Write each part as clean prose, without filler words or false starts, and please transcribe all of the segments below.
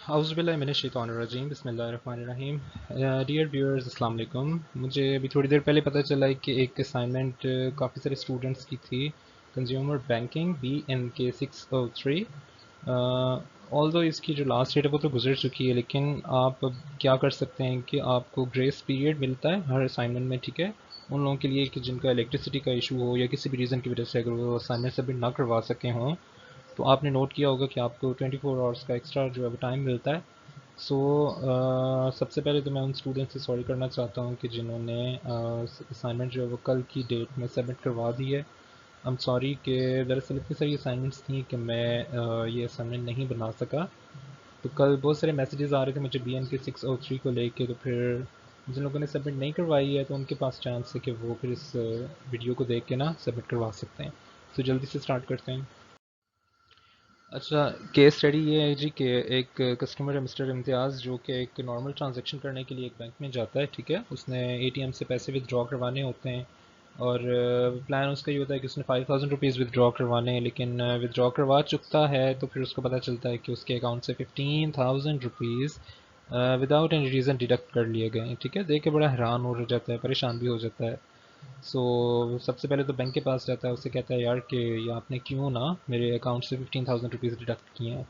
औज़ुबिल्लाहिमिनश्शैतानिर्रजीम बिस्मिल्लाहिर्रहमानिर्रहीम। Dear viewers, अस्सलाम वालेकुम। मुझे अभी थोड़ी देर पहले पता चला है कि एक असाइनमेंट काफ़ी सारे स्टूडेंट्स की थी, कंज्यूमर बैंकिंग बी एन के 603। ऑल्दो इसकी जो लास्ट डेट है वो तो गुजर चुकी है, लेकिन आप अब क्या कर सकते हैं कि आपको ग्रेस पीरियड मिलता है हर असाइनमेंट में, ठीक है। उन लोगों के लिए कि जिनका इलेक्ट्रिसिटी का इशू हो या किसी भी रीज़न की वजह से अगर वो असाइनमेंट सबमिट ना करवा सके हों, तो आपने नोट किया होगा कि आपको 24 आवर्स का एक्स्ट्रा जो है वो टाइम मिलता है। सो सबसे पहले तो मैं उन स्टूडेंट से सॉरी करना चाहता हूँ कि जिन्होंने असाइनमेंट जो है वो कल की डेट में सबमिट करवा दी है। आई एम सॉरी कि दरअसल इतनी सारी असाइनमेंट्स थी कि मैं ये असाइनमेंट नहीं बना सका। तो कल बहुत सारे मैसेजेस आ रहे थे मुझे बी एन के 603 को लेके, तो फिर जिन लोगों ने सबमिट नहीं करवाई है तो उनके पास चांस है कि वो फिर इस वीडियो को देख के ना सबमिट करवा सकते हैं। तो जल्दी से स्टार्ट करते हैं। अच्छा, केस स्टडी ये है जी कि एक कस्टमर है मिस्टर इम्तियाज़, जो कि एक नॉर्मल ट्रांजैक्शन करने के लिए एक बैंक में जाता है, ठीक है। उसने एटीएम से पैसे विदड्रॉ करवाने होते हैं और प्लान उसका ये होता है कि उसने 5000 रुपीज़ विदड्रॉ करवाने हैं, लेकिन विदड्रॉ करवा चुकता है तो फिर उसको पता चलता है कि उसके अकाउंट से 15,000 rupees without any reason deduct कर लिए गए हैं, ठीक है। देख के बड़ा हैरान हो जाता है, परेशान भी हो जाता है। सबसे पहले तो बैंक के पास जाता है, उससे कहता है यार कि ये आपने क्यों ना मेरे अकाउंट से 15,000 रुपीज़ डिडक्ट किए हैं।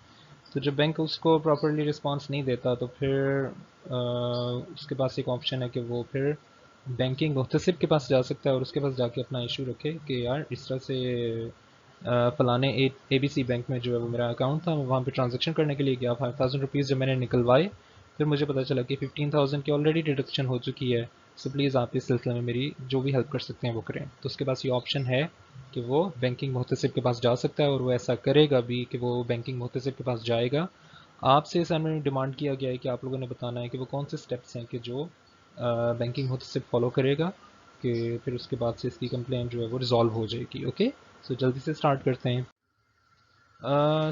तो जब बैंक उसको प्रॉपरली रिस्पांस नहीं देता तो फिर उसके पास एक ऑप्शन है कि वो फिर बैंकिंग मुहतसिब के पास जा सकता है और उसके पास जाके अपना इशू रखे कि यार इस तरह से फलाने ए बी सी बैंक में जो है वो मेरा अकाउंट था, मैं वहाँ पे ट्रांजेक्शन करने के लिए गया, 5,000 रुपीज़ जब मैंने निकलवाए फिर मुझे पता चला कि 15,000 की ऑलरेडी डिडक्शन हो चुकी है। सो प्लीज़ आप इस सिलसिले में मेरी जो भी हेल्प कर सकते हैं वो करें। तो उसके पास ये ऑप्शन है कि वो बैंकिंग मुहतसिब के पास जा सकता है और वो ऐसा करेगा भी कि वो बैंकिंग मुहतसिब के पास जाएगा। आपसे असाइनमेंट में डिमांड किया गया है कि आप लोगों ने बताना है कि वो कौन से स्टेप्स हैं कि जो बैंकिंग मुहतसिब फॉलो करेगा, कि फिर उसके बाद से इसकी कंप्लेंट जो है वो रिजॉल्व हो जाएगी। ओके, सो जल्दी से स्टार्ट करते हैं।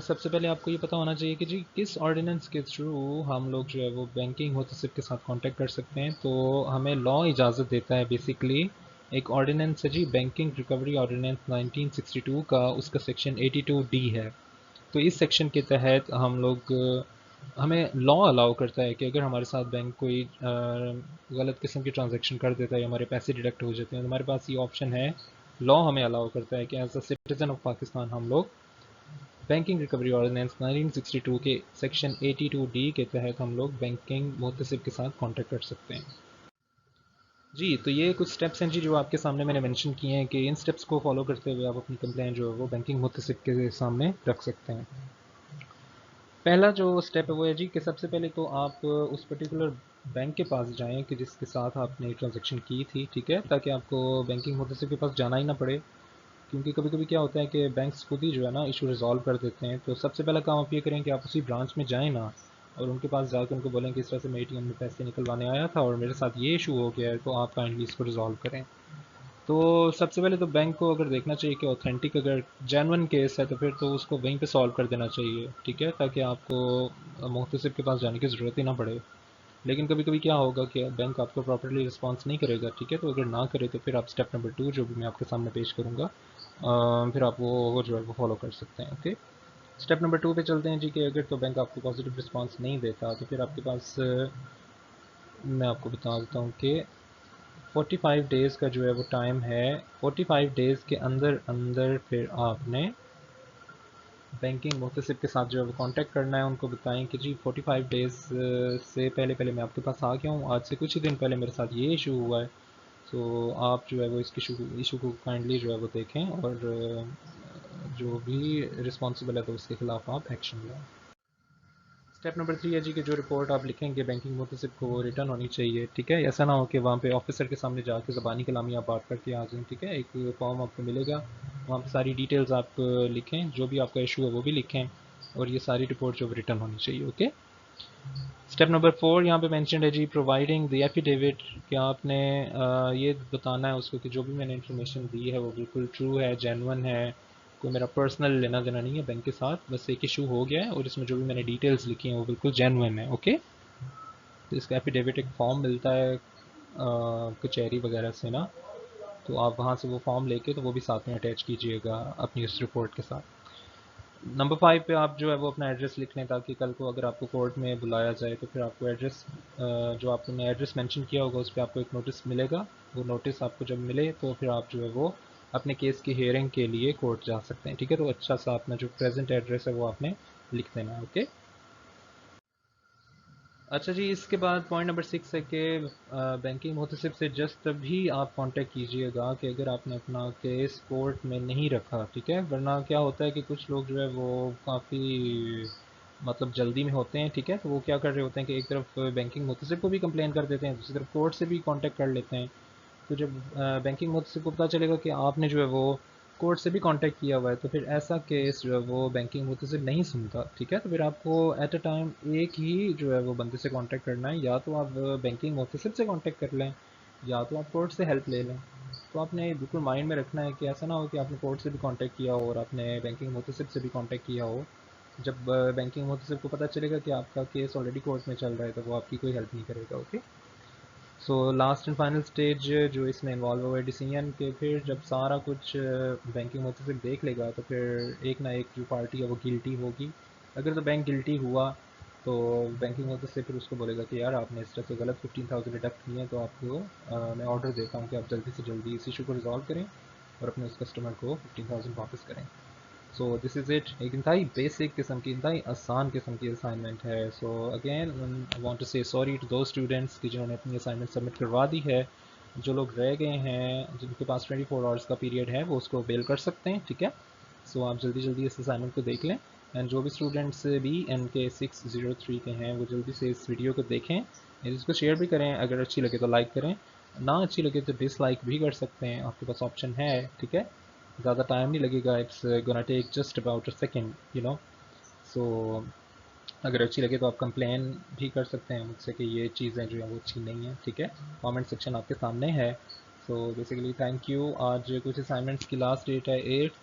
सबसे पहले आपको ये पता होना चाहिए कि जी किस ऑर्डिनेंस के थ्रू हम लोग जो है वो बैंकिंग मुहतसिब के साथ कांटेक्ट कर सकते हैं। तो हमें लॉ इजाज़त देता है बेसिकली, एक ऑर्डिनेंस है जी बैंकिंग रिकवरी ऑर्डिनेंस 1962 का, उसका सेक्शन 82D है। तो इस सेक्शन के तहत हम लोग हमें लॉ अलाउ करता है कि अगर हमारे साथ बैंक कोई गलत किस्म की ट्रांजैक्शन कर देता है या हमारे पैसे डिडक्ट हो जाते हैं तो हमारे पास ये ऑप्शन है। लॉ हमें अलाउ करता है कि as a citizen of Pakistan हम लोग बैंकिंग रिकवरी ऑर्डिनेंस 1962 के सेक्शन 82D के तहत हम लोग बैंकिंग मुहतसिब के साथ कांटेक्ट कर सकते हैं। जी, तो ये कुछ स्टेप्स हैं जी जो आपके सामने मैंने मेंशन किए हैं कि इन स्टेप्स को फॉलो करते हुए आप अपनी कंप्लेंट जो है वो बैंकिंग मुहतसिब के सामने रख सकते हैं। पहला जो स्टेप है वो है जी कि सबसे पहले तो आप उस पर्टिकुलर बैंक के पास जाएं कि जिसके साथ आपने ट्रांजैक्शन की थी, ठीक है, ताकि आपको बैंकिंग मुहतसिब के पास जाना ही ना पड़े। क्योंकि कभी कभी क्या होता है कि बैंक्स खुद ही जो है ना इशू रिजॉल्व कर देते हैं। तो सबसे पहला काम आप ये करें कि आप उसी ब्रांच में जाएं ना, और उनके पास जाकर उनको बोलें कि इस तरह से मैं एटीएम में पैसे निकलवाने आया था और मेरे साथ ये इशू हो गया है, तो आप काइंडली इसको रिजॉल्व करें। तो सबसे पहले तो बैंक को अगर देखना चाहिए कि ऑथेंटिक अगर जेन्युइन केस है तो फिर तो उसको वहीं पे सॉल्व कर देना चाहिए, ठीक है, ताकि आपको मुहतसिब के पास जाने की ज़रूरत ही ना पड़े। लेकिन कभी कभी क्या होगा कि बैंक आपको प्रॉपर्ली रिस्पॉन्स नहीं करेगा, ठीक है। तो अगर ना करे तो फिर आप स्टेप नंबर 2 जो भी मैं आपके सामने पेश करूँगा, फिर आप वो जो है वो फॉलो कर सकते हैं। ओके, स्टेप नंबर 2 पे चलते हैं जी कि अगर तो बैंक आपको पॉजिटिव रिस्पॉन्स नहीं देता तो फिर आपके पास मैं आपको बता देता हूँ कि 45 डेज़ का जो है वो टाइम है। 45 डेज़ के अंदर अंदर फिर आपने बैंकिंग मुहतसिब के साथ जो है वो कांटेक्ट करना है। उनको बताएं कि जी 45 डेज़ से पहले पहले मैं आपके पास आ गया हूँ, आज से कुछ ही दिन पहले मेरे साथ ये इशू हुआ है। तो आप जो है वो इसके इशू को काइंडली जो है वो देखें और जो भी रिस्पॉन्सिबल है तो उसके खिलाफ आप एक्शन लें। स्टेप नंबर 3 है जी कि जो रिपोर्ट आप लिखेंगे बैंकिंग मुतसिब को वो रिटर्न होनी चाहिए, ठीक है। ऐसा ना हो कि वहाँ पे ऑफिसर के सामने जाके ज़बानी कलामी आप बात करके आ जाएं, ठीक है। एक फॉर्म आपको मिलेगा, वहाँ पे सारी डिटेल्स आप लिखें, जो भी आपका इशू है वो भी लिखें, और ये सारी रिपोर्ट जो रिटर्न होनी चाहिए। ओके, स्टेप नंबर 4 यहाँ पे मेंशन्ड है जी प्रोवाइडिंग द एफिडेविट, कि आपने ये बताना है उसको कि जो भी मैंने इन्फॉर्मेशन दी है वो बिल्कुल ट्रू है, जेन्युइन है, कोई मेरा पर्सनल लेना देना नहीं है बैंक के साथ, बस एक इशू हो गया है और इसमें जो भी मैंने डिटेल्स लिखी हैं वो बिल्कुल जेन्युइन है। ओके, तो इसका एफिडेविट एक फॉर्म मिलता है कचहरी वगैरह से ना, तो आप वहाँ से वो फॉर्म लेके तो वो भी साथ में अटैच कीजिएगा अपनी उस रिपोर्ट के साथ। नंबर 5 पे आप जो है वो अपना एड्रेस लिख लें, ताकि कल को अगर आपको कोर्ट में बुलाया जाए तो फिर आपको एड्रेस, जो आपने एड्रेस मेंशन किया होगा उस पर आपको एक नोटिस मिलेगा। वो नोटिस आपको जब मिले तो फिर आप जो है वो अपने केस की हियरिंग के लिए कोर्ट जा सकते हैं। ठीक है, तो अच्छा सा अपना जो प्रेजेंट एड्रेस है वो आपने लिख देना है। ओके। अच्छा जी, इसके बाद पॉइंट नंबर 6 है कि बैंकिंग मुहतसिब से जस्ट तभी आप कांटेक्ट कीजिएगा कि अगर आपने अपना केस कोर्ट में नहीं रखा। ठीक है, वरना क्या होता है कि कुछ लोग जो है वो काफ़ी मतलब जल्दी में होते हैं। ठीक है, तो वो क्या कर रहे होते हैं कि एक तरफ बैंकिंग मुहतसिब को भी कंप्लेन कर देते हैं, दूसरी तरफ कोर्ट से भी कांटेक्ट कर लेते हैं। तो जब बैंकिंग मुहतसिब को पता चलेगा कि आपने जो है वो कोर्ट से भी कांटेक्ट किया हुआ है, तो फिर ऐसा केस जो है वो बैंकिंग मुहतसिब नहीं सुनता। ठीक है, तो फिर आपको एट अ टाइम एक ही जो है वो बंदे से कांटेक्ट करना है, या तो आप बैंकिंग मुहतसिब से कांटेक्ट कर लें या तो आप कोर्ट से हेल्प ले लें। तो आपने बिल्कुल माइंड में रखना है कि ऐसा ना हो कि आपने कोर्ट से भी कांटेक्ट किया हो और आपने बैंकिंग मुहतसिब से भी कांटेक्ट किया हो। जब बैंकिंग मुहतसिब को पता चलेगा कि आपका केस ऑलरेडी कोर्ट में चल रहा है तो वो आपकी कोई हेल्प नहीं करेगा। Okay. So last and final stage जो इसमें इन्वॉल्व हुआ है डिसीजन के, फिर जब सारा कुछ बैंकिंग मुतसिब देख लेगा तो फिर एक ना एक जो पार्टी है वो गिल्टी होगी। अगर तो बैंक गिल्टी हुआ तो बैंकिंग मुतसिब फिर उसको बोलेगा कि यार आपने इस तरह से गलत 15,000 डिडक्ट किए हैं, तो आपको मैं ऑर्डर देता हूँ कि आप जल्दी से जल्दी इस इशू को रिजॉल्व करें और अपने उस कस्टमर को 15,000 वापस करें। So this is it. एक इंतहाई बेसिक किस्म की, इंतहाई आसान किस्म की असाइनमेंट है। So again I want to say sorry to those students कि जिन्होंने अपनी असाइनमेंट सबमिट करवा दी है। जो लोग रह गए हैं जिनके पास 24 आवर्स का पीरियड है वो उसको बेल कर सकते हैं। ठीक है, सो आप जल्दी जल्दी इस असाइनमेंट को देख लें। एंड जो भी स्टूडेंट्स बी एन के 603 के हैं वो जल्दी से इस वीडियो को देखें, इसको शेयर भी करें, अगर अच्छी लगे तो लाइक करें, ना अच्छी लगे तो डिसलाइक भी कर सकते हैं, आपके पास ऑप्शन है। ठीक है, ज़्यादा टाइम नहीं लगेगा, it's gonna take just about a second you know. So अगर अच्छी लगे तो आप कंप्लेन भी कर सकते हैं मुझसे कि ये चीज़ें जो हैं वो अच्छी नहीं हैं। ठीक है, कमेंट सेक्शन आपके सामने है। So basically thank you. आज कुछ असाइनमेंट्स की लास्ट डेट है 8th।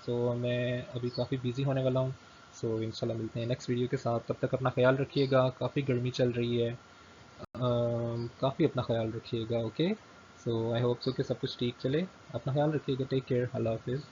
सो मैं अभी काफ़ी बिजी होने वाला हूँ। सो इंशाल्लाह मिलते हैं नेक्स्ट वीडियो के साथ। तब तक अपना ख्याल रखिएगा, काफ़ी गर्मी चल रही है, काफ़ी अपना ख्याल रखिएगा। Okay, so I hope so कि सब कुछ ठीक चले। अपना ख्याल रखिएगा। Take care. अल्लाह हाफिज़।